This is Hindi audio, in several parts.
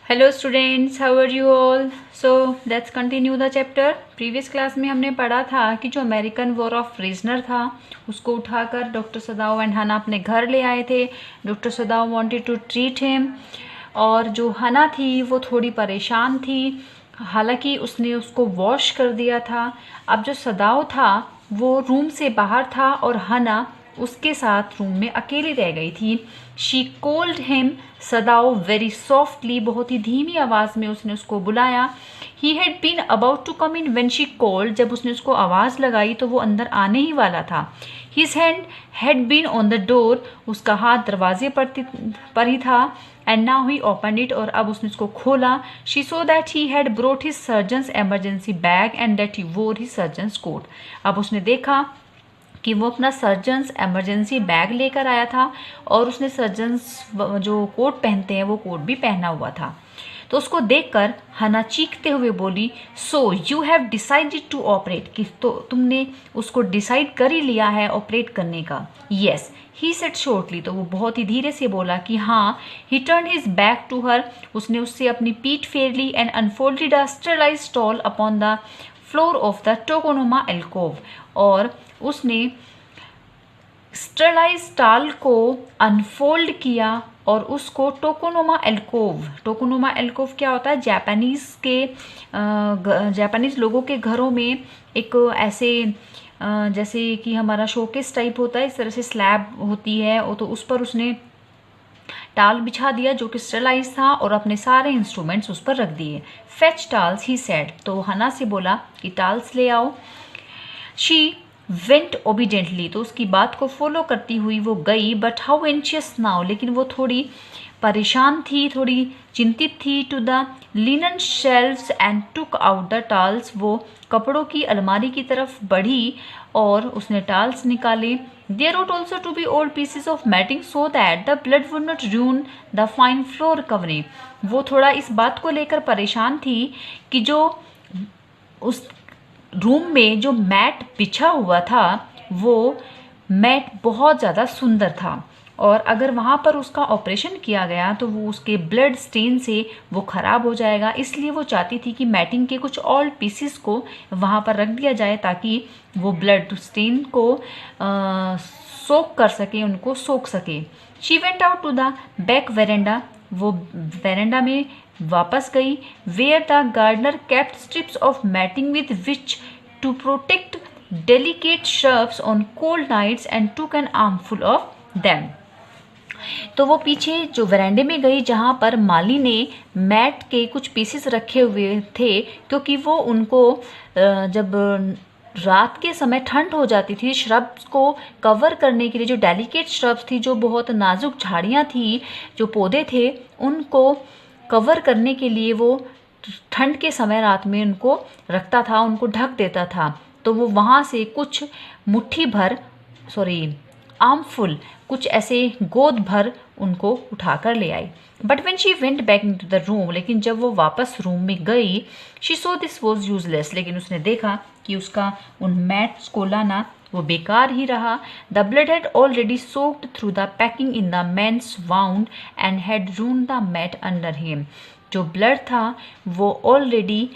Hello students, how are you all. So let's continue the chapter. Previous class में हमने पढ़ा था कि जो अमेरिकन वॉर ऑफ प्रिजनर था उसको उठाकर डॉक्टर सदाव एंड हना अपने घर ले आए थे। Doctor Sadao wanted to treat him और जो हना थी वो थोड़ी परेशान थी, हालांकि उसने उसको वॉश कर दिया था। अब जो सदाव था वो रूम से बाहर था और हना उसके साथ रूम में अकेली रह गई थी। She called him, Sadao very softly, बहुत ही धीमी आवाज में उसने उसको बुलाया। He had been about to come in when she called, जब उसने उसको आवाज लगाई तो वो अंदर आने ही वाला था। His hand had been on the door, उसका हाथ दरवाजे पर ही था। And now he open it, और अब उसने उसको खोला। She saw that he had brought his surgeon's emergency bag and that he wore his surgeons coat. अब उसने देखा कि वो अपना सर्जन्स एमरजेंसी बैग लेकर आया था और उसने सर्जन्स जो कोट पहनते हैं वो कोट भी पहना हुआ था। तो उसको देखकर हना चीखते हुए बोली, so you have decided to operate, कि तो तुमने उसको डिसाइड कर ही लिया है ऑपरेट करने का। यस, ही सेड शॉर्टली, तो वो बहुत ही धीरे से बोला कि हाँ। He turn his back to her, उसने उससे अपनी पीठ फेर ली and unfolded a sterilized towel upon the floor of the tokonoma alcove, और उसने स्टरलाइज टाल को अनफोल्ड किया और उसको टोकोनोमा एल्कोव क्या होता है, जापानीज लोगों के घरों में एक ऐसे जैसे कि हमारा शोकेस टाइप होता है, इस तरह से स्लैब होती है, तो उस पर उसने टाल बिछा दिया जो कि स्टरलाइज था और अपने सारे इंस्ट्रूमेंट्स उस पर रख दिए। फेच टाल्स, ही सेड, तो हना से बोला कि टाल्स ले आओ। शी वेंट ओबीडेंटली, तो उसकी बात को फॉलो करती हुई वो गई। बट हाउ एंशियस नाउ, लेकिन वो थोड़ी परेशान थी, थोड़ी चिंतित थी। To the linen shelves and took out the towels, वो कपड़ों की अलमारी की तरफ बढ़ी और उसने टाल्स निकाले। There ought also to be old pieces of matting so that the blood would not ruin the fine floor covering, वो थोड़ा इस बात को लेकर परेशान थी कि जो उस रूम में जो मैट बिछा हुआ था वो मैट बहुत ज़्यादा सुंदर था और अगर वहाँ पर उसका ऑपरेशन किया गया तो वो उसके ब्लड स्टेन से वो ख़राब हो जाएगा। इसलिए वो चाहती थी कि मैटिंग के कुछ ओल्ड पीसीस को वहाँ पर रख दिया जाए ताकि वो ब्लड स्टेन को सोक कर सके, उनको सोख सके। She went out to the back veranda, वो वेरेंडा में वापस गई। Where the gardener kept strips of matting with which to protect delicate shrubs on cold nights and took an armful of them, तो वो पीछे जो वरांडे में गई जहाँ पर माली ने मैट के कुछ पीसेस रखे हुए थे, क्योंकि वो उनको जब रात के समय ठंड हो जाती थी, श्रब्स को कवर करने के लिए, जो डेलिकेट श्रब्स थी, जो बहुत नाजुक झाड़ियाँ थी, जो पौधे थे, उनको कवर करने के लिए वो ठंड के समय रात में उनको रखता था, उनको ढक देता था। तो वो वहाँ से कुछ मुट्ठी भर आर्मफुल, कुछ ऐसे गोद भर उनको उठाकर ले आई। But when she went back into the room, लेकिन जब वो वापस रूम में गई, she saw this was useless, लेकिन उसने देखा कि उसका उन मैट्स को लाना वो बेकार ही रहा। The blood had already soaked through the packing in the man's wound and had ruined the mat under him, जो ब्लड था वो ऑलरेडी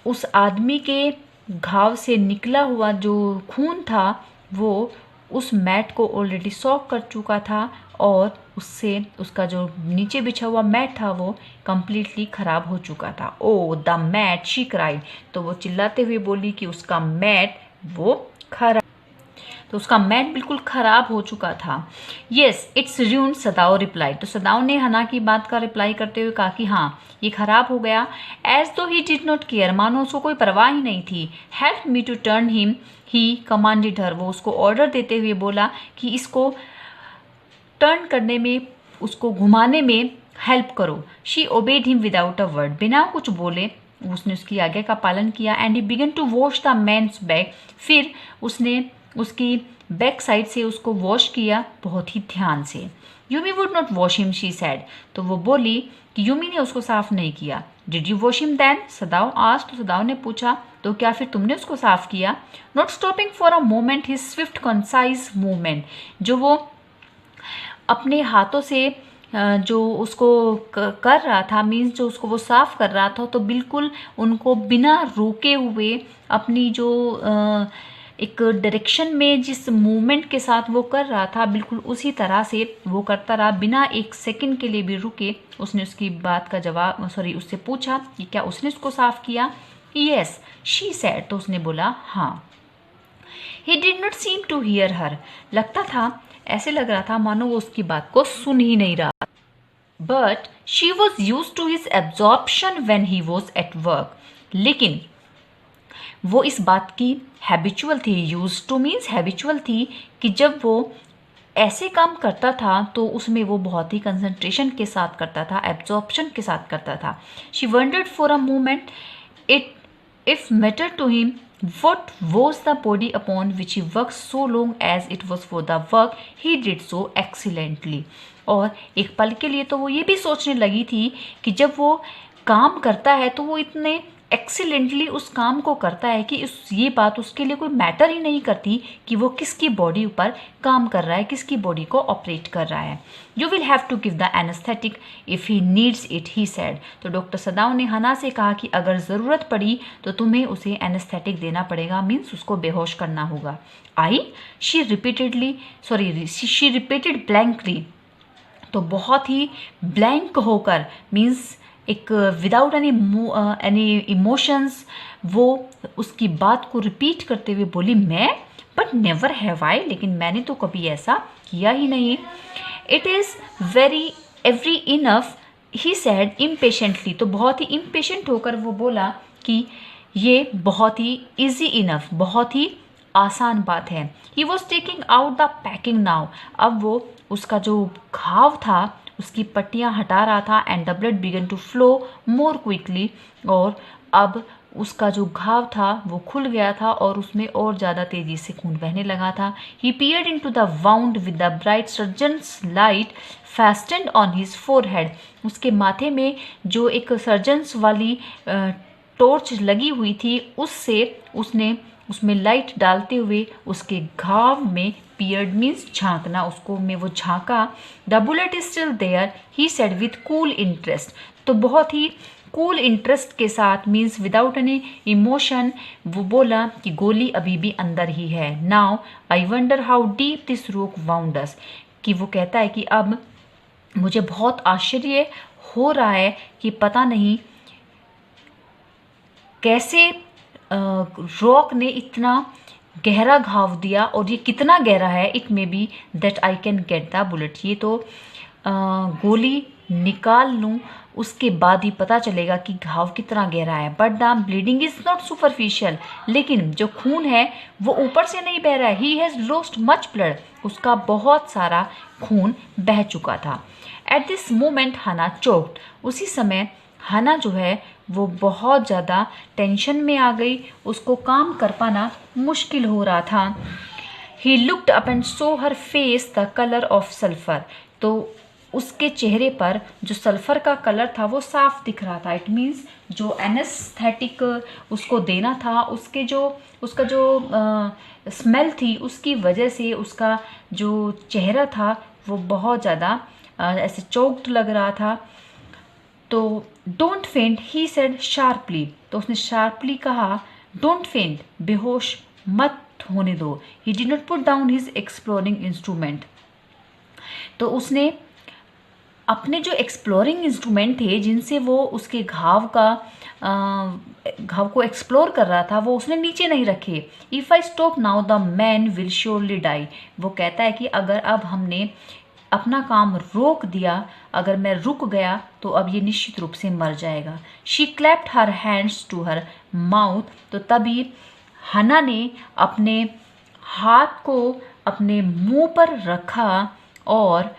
उस आदमी के घाव से निकला हुआ जो खून था वो उस मैट को ऑलरेडी सॉक कर चुका था और उससे उसका जो नीचे बिछा हुआ मैट था वो कम्प्लीटली ख़राब हो चुका था। ओ द मैट, शी क्राइड, तो वो चिल्लाते हुए बोली कि उसका मैट वो खराब, तो उसका मैट बिल्कुल ख़राब हो चुका था। Yes it's ruined, Sadao reply, तो सदाओ ने हना की बात का रिप्लाई करते हुए कहा कि हाँ ये ख़राब हो गया। एज दो ही डिड नॉट केयर, मानो उसको कोई परवाह ही नहीं थी। Help me to turn him, he commanded her, वो उसको ऑर्डर देते हुए बोला कि इसको टर्न करने में, उसको घुमाने में हेल्प करो। She obeyed him without a word, बिना कुछ बोले उसने उसकी आज्ञा का पालन किया। And he began to wash the man's back, फिर उसने उसकी बैक साइड से उसको वॉश किया बहुत ही ध्यान से। Yumi would not wash him, she said, तो वो बोली कि यूमी ने उसको साफ नहीं किया। Did you wash him then, Sadao asked, तो सदाओ ने पूछा तो क्या फिर तुमने उसको साफ किया। Not stopping for a moment his Swift concise movement, जो वो अपने हाथों से जो उसको कर रहा था, मीन्स जो उसको वो साफ़ कर रहा था, तो बिल्कुल उनको बिना रुके हुए अपनी जो एक डायरेक्शन में जिस मूवमेंट के साथ वो कर रहा था, बिल्कुल उसी तरह से वो करता रहा, बिना एक सेकंड के लिए भी रुके। उसने उसकी बात का जवाब उससे पूछा कि क्या उसने उसको साफ़ किया। यस शी सेड, तो उसने बोला हाँ। He did not seem to hear her, लगता था, ऐसे लग रहा था मानो वो उसकी बात को सुन ही नहीं रहा। But she was used to his absorption when he was at work, लेकिन वो इस बात की हैबिचुअल थी, यूज टू मीन्स हैबिचुअल थी, कि जब वो ऐसे काम करता था तो उसमें वो बहुत ही कंसंट्रेशन के साथ करता था, एब्जॉर्प्शन के साथ करता था। She wondered for a moment it if matter to him what was the body upon which he worked so long as it was for the work he did so excellently। और एक पल के लिए तो वो ये भी सोचने लगी थी कि जब वो काम करता है तो वो इतने एक्सीलेंटली उस काम को करता है कि ये बात उसके लिए कोई मैटर ही नहीं करती कि वो किसकी बॉडी ऊपर काम कर रहा है, किसकी बॉडी को ऑपरेट कर रहा है। You will have to give the anaesthetic if he needs it, he said. तो डॉक्टर सदाव ने हना से कहा कि अगर ज़रूरत पड़ी तो तुम्हें उसे एनेस्थेटिक देना पड़ेगा, मीन्स उसको बेहोश करना होगा। शी रिपीटेड ब्लैंकली, तो बहुत ही ब्लैंक होकर, मीन्स एक विदाउट एनी इमोशंस वो उसकी बात को रिपीट करते हुए बोली, मैं, बट नेवर हैव आई, लेकिन मैंने तो कभी ऐसा किया ही नहीं। It is very every enough, he said impatiently, तो बहुत ही इम्पेशेंट होकर वो बोला कि ये बहुत ही ईजी इनफ, बहुत ही आसान बात है। He was taking out the packing now, अब वो उसका जो घाव था उसकी पट्टियाँ हटा रहा था। And the blood began to flow more quickly, और अब उसका जो घाव था वो खुल गया था और उसमें और ज़्यादा तेज़ी से खून बहने लगा था। He peered into the wound with the bright surgeon's light fastened on his forehead, उसके माथे में जो एक सर्जन्स वाली टॉर्च लगी हुई थी उससे उसने उसमें लाइट डालते हुए उसके घाव में, पियर्ड मीन्स झांकना, उसको में वो झांका। The bullet is still there, he said with cool interest, तो बहुत ही कूल इंटरेस्ट के साथ, मीन्स विदाउट एनी इमोशन, वो बोला कि गोली अभी भी अंदर ही है। Now I wonder how deep this रोक वाउंड अस, कि वो कहता है कि अब मुझे बहुत आश्चर्य हो रहा है कि पता नहीं कैसे रॉक ने इतना गहरा घाव दिया, और ये कितना गहरा है, it may be that I can get the bullet, ये तो गोली निकाल लूँ उसके बाद ही पता चलेगा कि घाव कितना गहरा है। But the bleeding is not superficial, लेकिन जो खून है वो ऊपर से नहीं बह रहा है। He has lost much blood, उसका बहुत सारा खून बह चुका था। एट दिस मोमेंट हना चोक्ड, उसी समय हना जो है वो बहुत ज़्यादा टेंशन में आ गई, उसको काम कर पाना मुश्किल हो रहा था। He looked up and so her face the colour of sulphur, तो उसके चेहरे पर जो सल्फर का कलर था वो साफ दिख रहा था। इट मीन्स जो एनेस्थेटिक उसको देना था, उसका जो स्मेल थी उसकी वजह से उसका जो चेहरा था वो बहुत ज़्यादा ऐसे चोक्ड लग रहा था। तो डोंट फेंट, ही सेड शार्पली, तो उसने शार्पली कहा डोंट फेंट, बेहोश मत होने दो। ही did not put down his exploring instrument, तो उसने अपने जो एक्सप्लोरिंग इंस्ट्रूमेंट थे जिनसे वो उसके घाव को एक्सप्लोर कर रहा था वो उसने नीचे नहीं रखे। If I stop now the man will surely die, वो कहता है कि अगर अब हमने अपना काम रोक दिया, अगर मैं रुक गया तो अब ये निश्चित रूप से मर जाएगा। She clapped her hands to her mouth, तो तभी हना ने अपने हाथ को अपने मुंह पर रखा और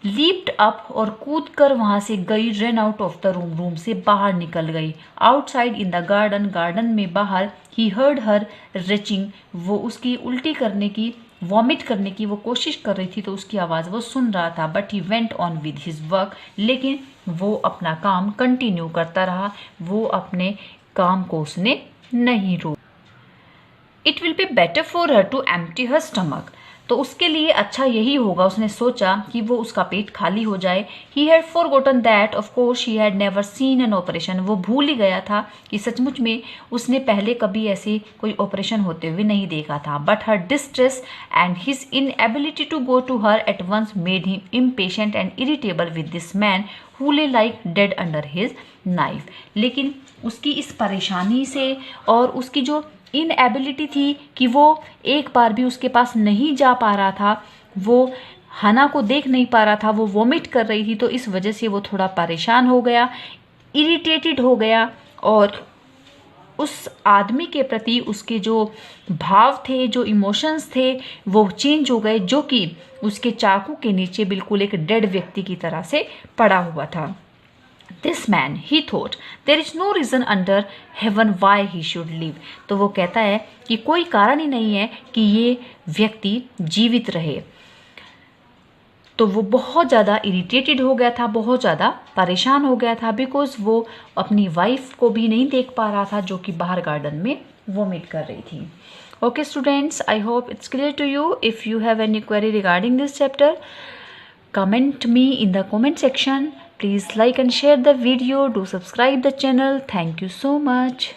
लीप्ड अप, और कूद कर वहाँ से गई। Run out of the room से बाहर निकल गई। आउटसाइड इन द गार्डन में बाहर, ही हर्ड हर रिचिंग, वो उसकी उल्टी करने की, वॉमिट करने की वो कोशिश कर रही थी तो उसकी आवाज़ वो सुन रहा था। But he went on with his work, लेकिन वो अपना काम कंटिन्यू करता रहा, वो अपने काम को उसने नहीं रोका। It will be better for her to empty her stomach, तो उसके लिए अच्छा यही होगा, उसने सोचा कि वो उसका पेट खाली हो जाए। He had forgotten that of course she had never seen an operation. वो भूल ही गया था कि सचमुच में उसने पहले कभी ऐसे कोई ऑपरेशन होते हुए नहीं देखा था। But her distress and his inability to go to her at once made him impatient and irritable with this man who lay like dead under his knife. लेकिन उसकी इस परेशानी से और उसकी जो इनएबिलिटी थी कि वो एक बार भी उसके पास नहीं जा पा रहा था, वो हना को देख नहीं पा रहा था, वो वॉमिट कर रही थी, तो इस वजह से वो थोड़ा परेशान हो गया, इरिटेटेड हो गया और उस आदमी के प्रति उसके जो भाव थे, जो इमोशंस थे, वो चेंज हो गए, जो कि उसके चाकू के नीचे बिल्कुल एक डेड व्यक्ति की तरह से पड़ा हुआ था। This man, he thought, there is no reason under heaven why he should live. तो वो कहता है कि कोई कारण ही नहीं है कि ये व्यक्ति जीवित रहे। तो वो बहुत ज़्यादा इरिटेटेड हो गया था, बहुत ज़्यादा परेशान हो गया था, बिकॉज वो अपनी वाइफ को भी नहीं देख पा रहा था जो कि बाहर गार्डन में वॉमिट कर रही थी। Okay students, I hope it's clear to you. If you have any query regarding this chapter, comment me in the comment section. Please like and share the video. Do subscribe the channel. Thank you so much.